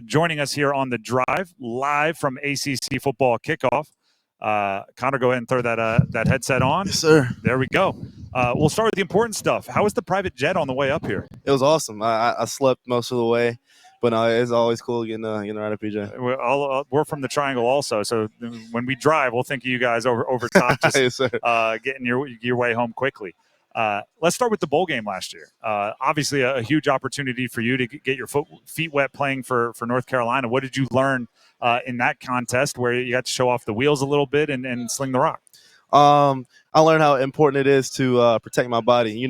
joining us here on The Drive, live from ACC Football Kickoff. Connor, go ahead and throw that headset on. Yes, sir. There we go. We'll start with the important stuff. How was the private jet on the way up here? It was awesome. I slept most of the way, but it's always cool getting around at PJ. We're from the Triangle also, so when we drive, we'll think of you guys over top, just yes, sir. Getting your way home quickly. Let's start with the bowl game last year. Obviously, a huge opportunity for you to get your feet wet playing for North Carolina. What did you learn in that contest where you got to show off the wheels a little bit and sling the rock? I learned how important it is to protect my body.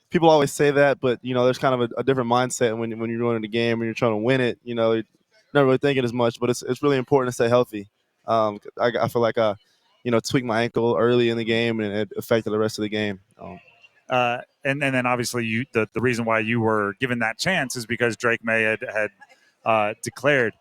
People always say that, but there's kind of a different mindset when you're going to the game and you're trying to win it. You're not really thinking as much, but it's really important to stay healthy. I feel like I tweaked my ankle early in the game, and it affected the rest of the game. And then obviously the reason why you were given that chance is because Drake May had declared.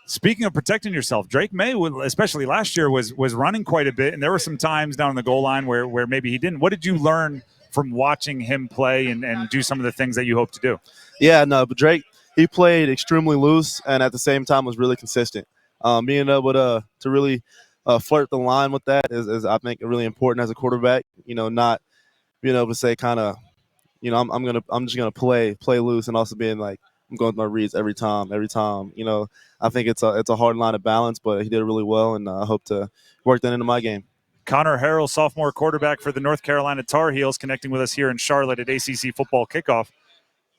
Speaking of protecting yourself, Drake May, especially last year, was running quite a bit, and there were some times down the goal line where maybe he didn't. What did you learn from watching him play and do some of the things that you hope to do? Yeah, no, but Drake, he played extremely loose and at the same time was really consistent. Being able to really flirt the line with that is I think really important as a quarterback. Not being able to say kind of, I'm just gonna play loose, and also being like I'm going with my reads every time. I think it's a hard line to balance, but he did it really well, and I hope to work that into my game. Connor Harrell, sophomore quarterback for the North Carolina Tar Heels, connecting with us here in Charlotte at ACC Football Kickoff.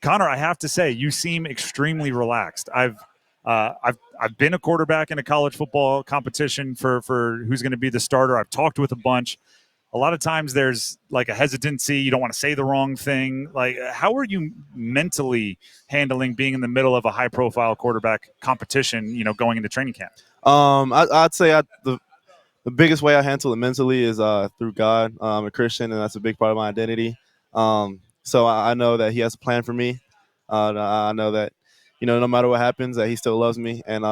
Connor, I have to say, you seem extremely relaxed. I've been a quarterback in a college football competition for who's going to be the starter. I've talked with a bunch. A lot of times there's like a hesitancy. You don't want to say the wrong thing. Like, how are you mentally handling being in the middle of a high-profile quarterback competition, going into training camp? I'd say the biggest way I handle it mentally is through God. I'm a Christian, and that's a big part of my identity. So I know that He has a plan for me. I know that, no matter what happens, that He still loves me. And,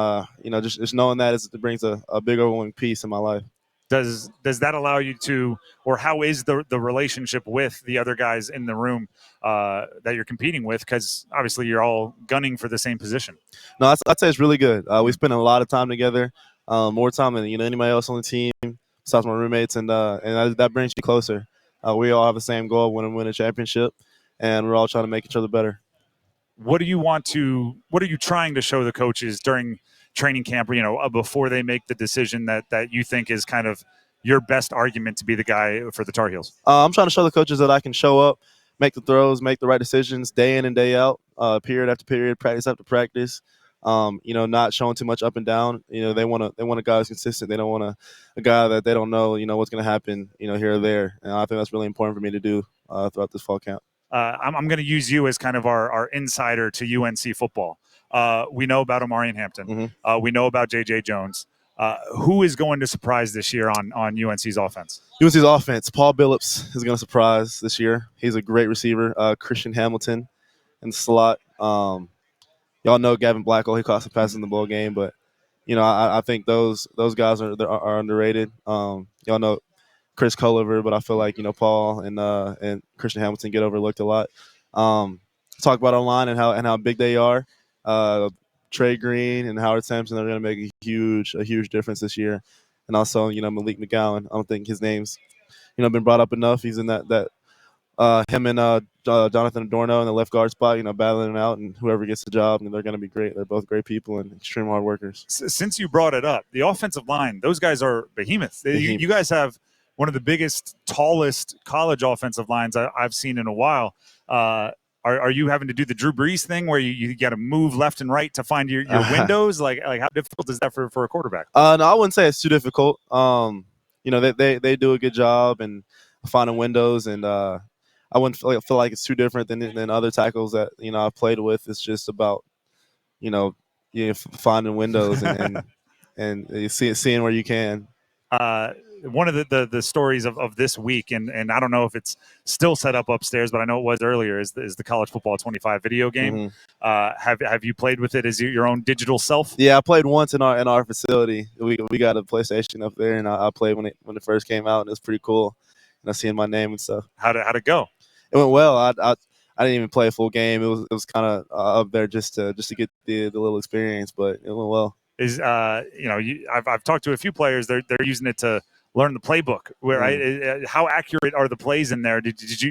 just knowing that it brings a big overwhelming peace in my life. Does that allow you to, or how is the relationship with the other guys in the room that you're competing with? Because obviously you're all gunning for the same position. No, I'd say it's really good. We spend a lot of time together, more time than anybody else on the team, besides my roommates, and that brings you closer. We all have the same goal: win a championship, and we're all trying to make each other better. What are you trying to show the coaches during training camp, before they make the decision that you think is kind of your best argument to be the guy for the Tar Heels? I'm trying to show the coaches that I can show up, make the throws, make the right decisions day in and day out, period after period, practice after practice. Not showing too much up and down. They want a guy who's consistent. They don't want a guy that they don't know, what's going to happen, here or there. And I think that's really important for me to do throughout this fall camp. I'm going to use you as kind of our insider to UNC football. We know about Omarion Hampton. Mm-hmm. We know about J.J. Jones. Who is going to surprise this year on UNC's offense? UNC's offense, Paul Billups is going to surprise this year. He's a great receiver. Christian Hamilton in the slot. Y'all know Gavin Blackwell. He caught some passes in the bowl game, but I think those guys are underrated. Y'all know Chris Culliver, but I feel like Paul and Christian Hamilton get overlooked a lot. Talk about our line and how big they are. Trey Green and Howard Sampson are going to make a huge difference this year, and also Malik McGowan. I don't think his name's been brought up enough. He's in that him and Jonathan Adorno in the left guard spot, battling it out, and whoever gets the job, and they're going to be great. They're both great people and extreme hard workers. Since you brought it up, the offensive line, those guys are behemoths. You guys have one of the biggest, tallest college offensive lines I've seen in a while. Are you having to do the Drew Brees thing where you got to move left and right to find your windows? Like how difficult is that for a quarterback? No, I wouldn't say it's too difficult. They do a good job and finding windows, and I wouldn't feel like it's too different than other tackles that I've played with. It's just about finding windows and seeing where you can. One of the stories of this week, and I don't know if it's still set up upstairs, but I know it was earlier, is the College Football 25 video game. Mm-hmm. Have you played with it as your own digital self? Yeah, I played once in our facility. We got a PlayStation up there, and I played when it first came out, and it was pretty cool. And I seen my name and stuff. How'd it go? It went well. I I didn't even play a full game. It was kind of up there just to get the little experience, but it went well. I've talked to a few players. They're using it to learn the playbook. Right? How accurate are the plays in there?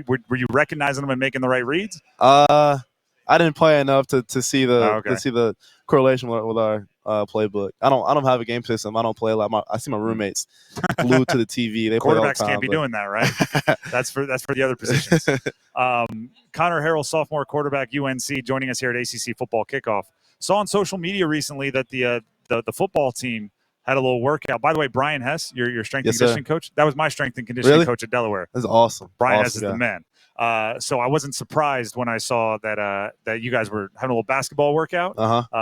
Were you recognizing them and making the right reads? I didn't play enough to see the okay. correlation with our playbook. I don't have a game system. I don't play a lot. I see my roommates glued to the TV. They play all the Quarterbacks time, can't be doing that, right? That's for the other positions. Connor Harrell, sophomore quarterback, UNC, joining us here at ACC Football Kickoff. Saw on social media recently that the football team had a little workout. By the way, Brian Hess, your strength and conditioning coach, that was my strength and conditioning coach at Delaware. That's awesome. Brian Hess is the man. So I wasn't surprised when I saw that you guys were having a little basketball workout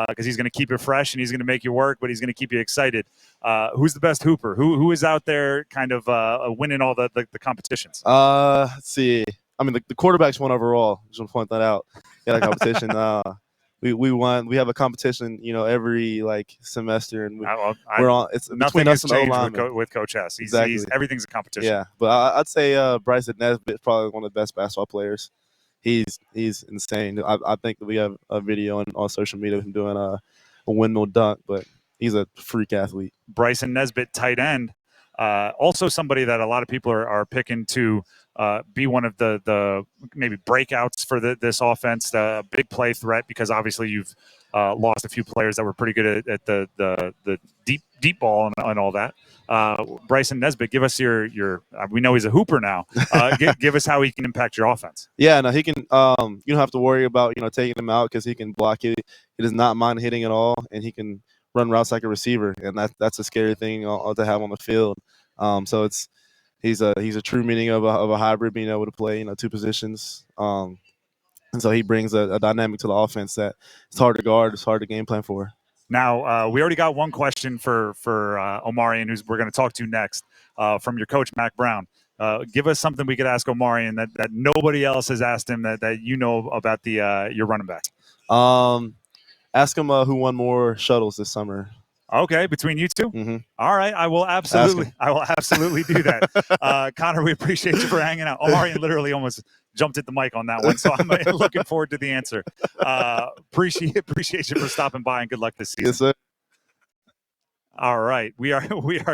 because he's going to keep you fresh and he's going to make you work, but he's going to keep you excited. Who's the best hooper? Who is out there kind of winning all the competitions? Let's see. I mean, the quarterback's won overall. Just want to point that out. Yeah, that competition. We won. We have a competition, every semester, and we're on. It's between us and O-linemen with Coach Hess. Everything's a competition. Yeah, but I'd say Bryson Nesbitt is probably one of the best basketball players. He's insane. I think that we have a video on social media of him doing a windmill dunk, but he's a freak athlete. Bryson Nesbitt, tight end, also somebody that a lot of people are picking to be one of the maybe breakouts for this offense, the big play threat, because obviously you've lost a few players that were pretty good at the deep ball and all that. Bryson Nesbitt, give us your we know he's a hooper now. Give us how he can impact your offense. Yeah, no, he can. You don't have to worry about taking him out because he can block it. He does not mind hitting at all, and he can run routes like a receiver, and that's a scary thing to have on the field. So he's a true meaning of a hybrid, being able to play two positions. And so he brings a dynamic to the offense that it's hard to guard, it's hard to game plan for. Now, we already got one question for Omarion, who's we're going to talk to next, from your coach, Mac Brown. Give us something we could ask Omarion that nobody else has asked him that you know about your running back. Ask him who won more shuttles this summer. Okay, between you two? Mm-hmm. All right, I will absolutely do that. Connor, we appreciate you for hanging out. Omarion literally almost jumped at the mic on that one, so I'm looking forward to the answer. Appreciate you for stopping by, and good luck this season. Yes, sir. All right, we are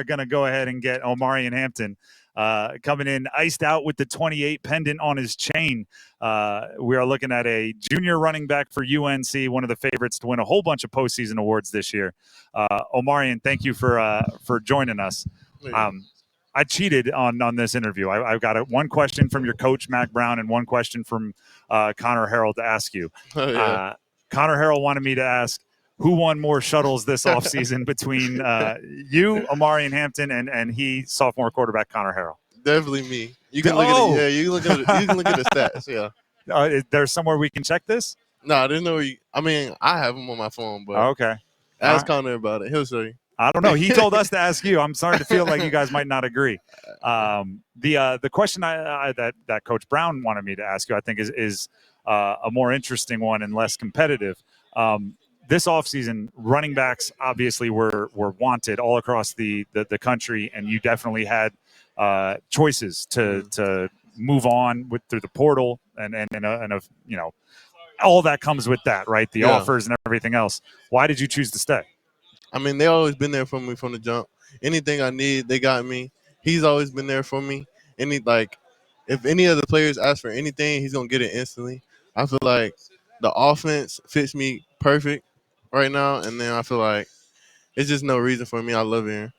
going to go ahead and get Omarion Hampton coming in iced out with the 28 pendant on his chain. We are looking at a junior running back for UNC, one of the favorites to win a whole bunch of postseason awards this year. Omarion, thank you for joining us. I cheated on this interview. I've got one question from your coach, Mac Brown, and one question from Connor Harrell to ask you. Oh, yeah. Connor Harrell wanted me to ask, who won more shuttles this offseason between you, Omarion Hampton, and he, sophomore quarterback Connor Harrell? Definitely me. You can look at it. Yeah, you can look at the stats. Yeah. Is there somewhere we can check this? No, there's no. I mean, I have them on my phone, but okay. Ask Connor about it. He'll show you. I don't know. He told us to ask you. I'm starting to feel like you guys might not agree. The question that Coach Brown wanted me to ask you, I think, is a more interesting one and less competitive. This offseason, running backs obviously were wanted all across the country, and you definitely had choices to move on through the portal and all that comes with that, right? The offers and everything else. Why did you choose to stay? I mean, they always been there for me from the jump. Anything I need, they got me. He's always been there for me. If any of the players ask for anything, he's gonna get it instantly. I feel like the offense fits me perfect right now, and then I feel like it's just no reason for me. I love it here.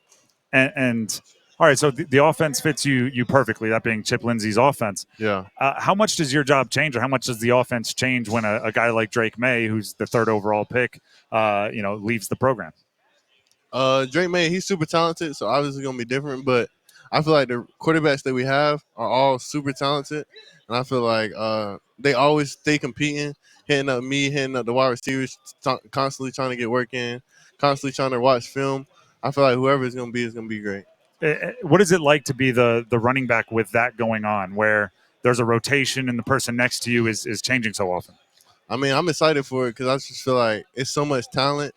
And all right, so the offense fits you perfectly, that being Chip Lindsey's offense. Yeah. How much does your job change, or how much does the offense change when a guy like Drake May, who's the third overall pick, leaves the program? Drake May, he's super talented, so obviously going to be different, but I feel like the quarterbacks that we have are all super talented, and I feel like they always stay competing, hitting up the wide receivers, constantly trying to get work in, constantly trying to watch film. I feel like whoever it's going to be great. What is it like to be the running back with that going on, where there's a rotation and the person next to you is changing so often? I mean, I'm excited for it because I just feel like it's so much talent.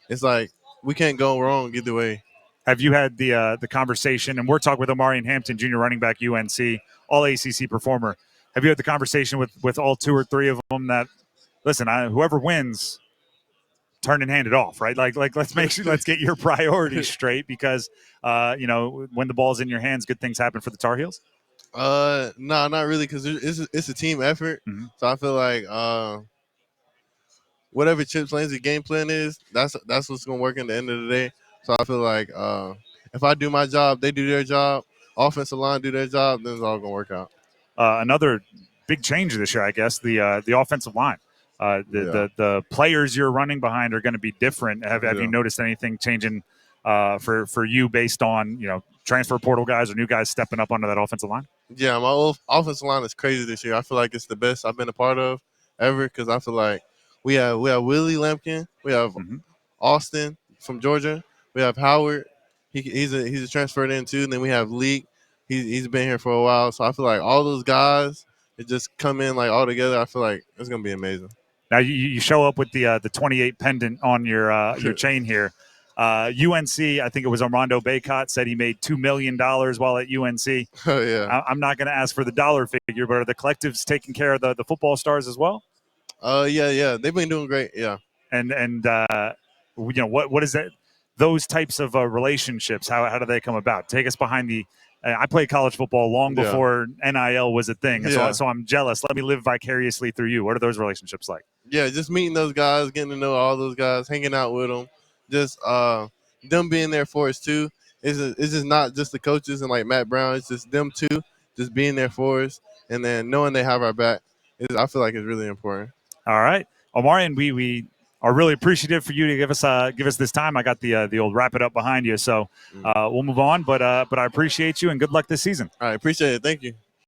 It's like we can't go wrong either way. Have you had the conversation, and we're talking with Omarion Hampton, junior running back, UNC, all ACC performer. have you had the conversation with all 2 or 3 of them that, listen, whoever wins, turn and hand it off, right? Like let's get your priorities straight because when the ball's in your hands, good things happen for the Tar Heels. No, not really, because it's a team effort. Mm-hmm. So I feel like whatever Chip Lansley's game plan is, that's what's gonna work in the end of the day. So I feel like if I do my job, they do their job, offensive line do their job, then it's all gonna work out. Another big change this year, I guess, the offensive line. The players you're running behind are going to be different. Have you noticed anything changing for you based on transfer portal guys or new guys stepping up onto that offensive line? Yeah, my old offensive line is crazy this year. I feel like it's the best I've been a part of ever because I feel like we have Willie Lampkin, we have Austin from Georgia, we have Howard. He's a transferred in too, and then we have Leak. He's been here for a while, so I feel like all those guys that just come in like all together. I feel like it's gonna be amazing. Now you show up with the 28 pendant on your chain here. UNC, I think it was Armando Baycott said he made $2 million while at UNC. Oh yeah. I'm not going to ask for the dollar figure, but are the collectives taking care of the football stars as well? Yeah, they've been doing great. Yeah. And what is that? Those types of relationships, how do they come about? Take us behind the. I played college football long before NIL was a thing, so I'm jealous. Let me live vicariously through you. What are those relationships like? Yeah, just meeting those guys, getting to know all those guys, hanging out with them, just them being there for us too. It's just not just the coaches and like Matt Brown. It's just them too, just being there for us, and then knowing they have our back. I feel like it's really important. All right, Omarion, we are really appreciative for you to give us this time. I got the old wrap it up behind you, so we'll move on. But I appreciate you and good luck this season. All right, appreciate it. Thank you.